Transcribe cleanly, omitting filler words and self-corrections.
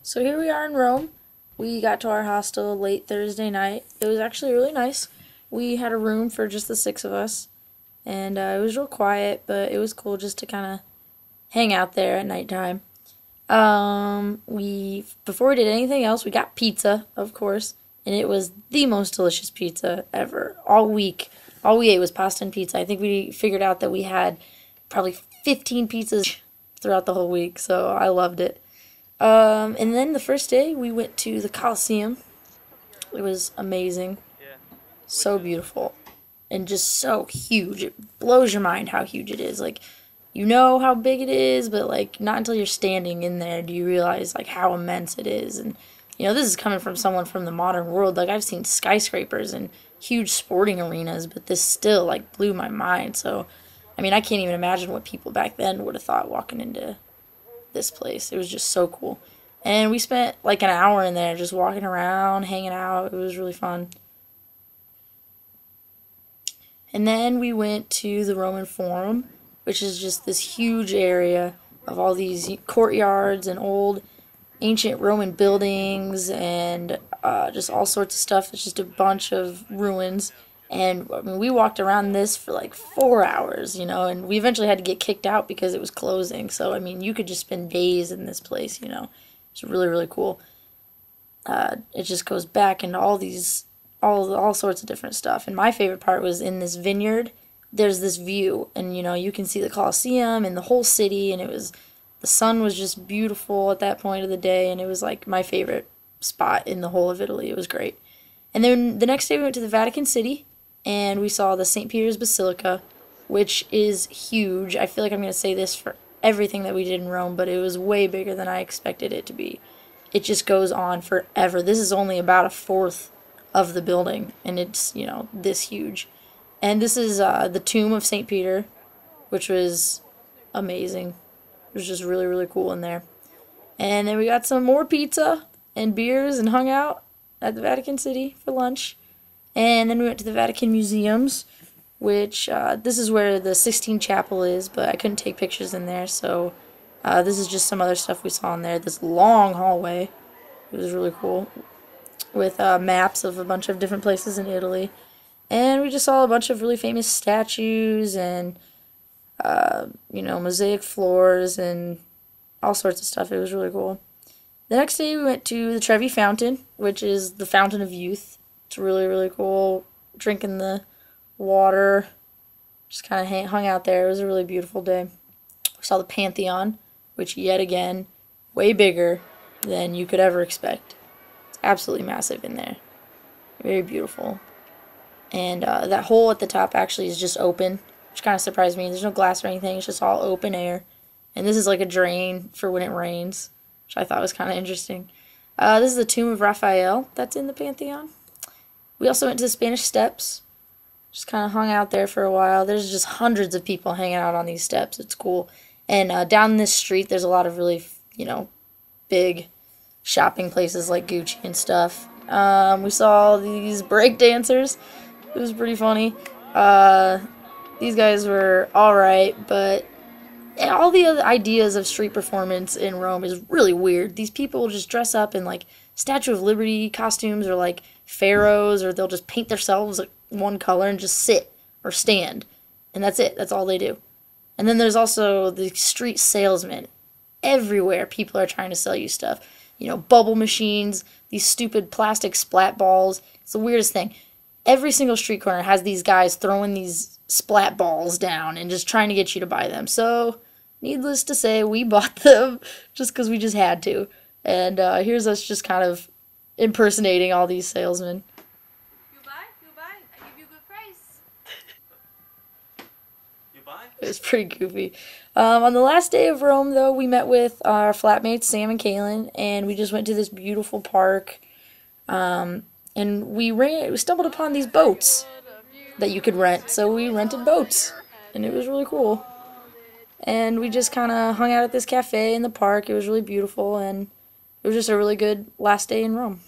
So here we are in Rome. We got to our hostel late Thursday night. It was actually really nice. We had a room for just the six of us, and it was real quiet, but it was cool just to kind of hang out there at nighttime. We before we did anything else, we got pizza, of course, and it was the most delicious pizza ever. All week, all we ate was pasta and pizza. I think we figured out that we had probably 15 pizzas throughout the whole week, so I loved it. And then the first day we went to the Colosseum. It was amazing, so beautiful, and just so huge. It blows your mind how huge it is. Like, you know how big it is, but like not until you're standing in there do you realize like how immense it is. And this is coming from someone from the modern world. Like, I've seen skyscrapers and huge sporting arenas, but this still like blew my mind. So, I mean, I can't even imagine what people back then would have thought walking into this place. It was just so cool. And we spent like an hour in there just walking around, hanging out. It was really fun. And then we went to the Roman Forum, which is just this huge area of all these courtyards and old ancient Roman buildings and just all sorts of stuff. It's just a bunch of ruins. And I mean, we walked around this for like 4 hours, and we eventually had to get kicked out because it was closing. So, I mean, you could just spend days in this place. It's really, really cool. It just goes back into all sorts of different stuff. And my favorite part was in this vineyard. There's this view, and you can see the Colosseum and the whole city, and the sun was just beautiful at that point of the day, and it was like my favorite spot in the whole of Italy. It was great. And then the next day we went to the Vatican City, and we saw the St. Peter's Basilica, which is huge. I feel like I'm going to say this for everything that we did in Rome, but it was way bigger than I expected it to be. It just goes on forever. This is only about a fourth of the building, and it's, this huge. And this is the tomb of St. Peter, which was amazing. It was just really, really cool in there. And then we got some more pizza and beers and hung out at the Vatican City for lunch. And then we went to the Vatican Museums, which this is where the Sistine Chapel is, but I couldn't take pictures in there, so this is just some other stuff we saw in there. This long hallway. It was really cool, with maps of a bunch of different places in Italy. And we just saw a bunch of really famous statues and, mosaic floors and all sorts of stuff. It was really cool. The next day we went to the Trevi Fountain, which is the fountain of youth. It's really, really cool. Drinking the water. Just kind of hung out there. It was a really beautiful day. We saw the Pantheon, which yet again, way bigger than you could ever expect. It's absolutely massive in there. Very beautiful. And that hole at the top actually is just open, which kind of surprised me. There's no glass or anything. It's just all open air. And this is like a drain for when it rains, which I thought was kind of interesting. This is the tomb of Raphael that's in the Pantheon. We also went to the Spanish Steps. Just kind of hung out there for a while. There's just hundreds of people hanging out on these steps. It's cool. And down this street, there's a lot of really, big shopping places like Gucci and stuff. We saw these break dancers. It was pretty funny. These guys were alright, but all the other ideas of street performance in Rome is really weird. These people just dress up in like Statue of Liberty costumes or like pharaohs, or they'll just paint themselves like one color and just sit or stand. And that's it. That's all they do. And then there's also the street salesmen. Everywhere people are trying to sell you stuff. Bubble machines, these stupid plastic splat balls. It's the weirdest thing. Every single street corner has these guys throwing these splat balls down and just trying to get you to buy them. So, needless to say, we bought them just because we just had to. And here's us just kind of impersonating all these salesmen. You buy? I give you a good price. You buy? It was pretty goofy. On the last day of Rome, though, we met with our flatmates, Sam and Kaylin, and we just went to this beautiful park. And we stumbled upon these boats that you could rent. So we rented boats, and it was really cool. And we just kind of hung out at this cafe in the park. It was really beautiful, and it was just a really good last day in Rome.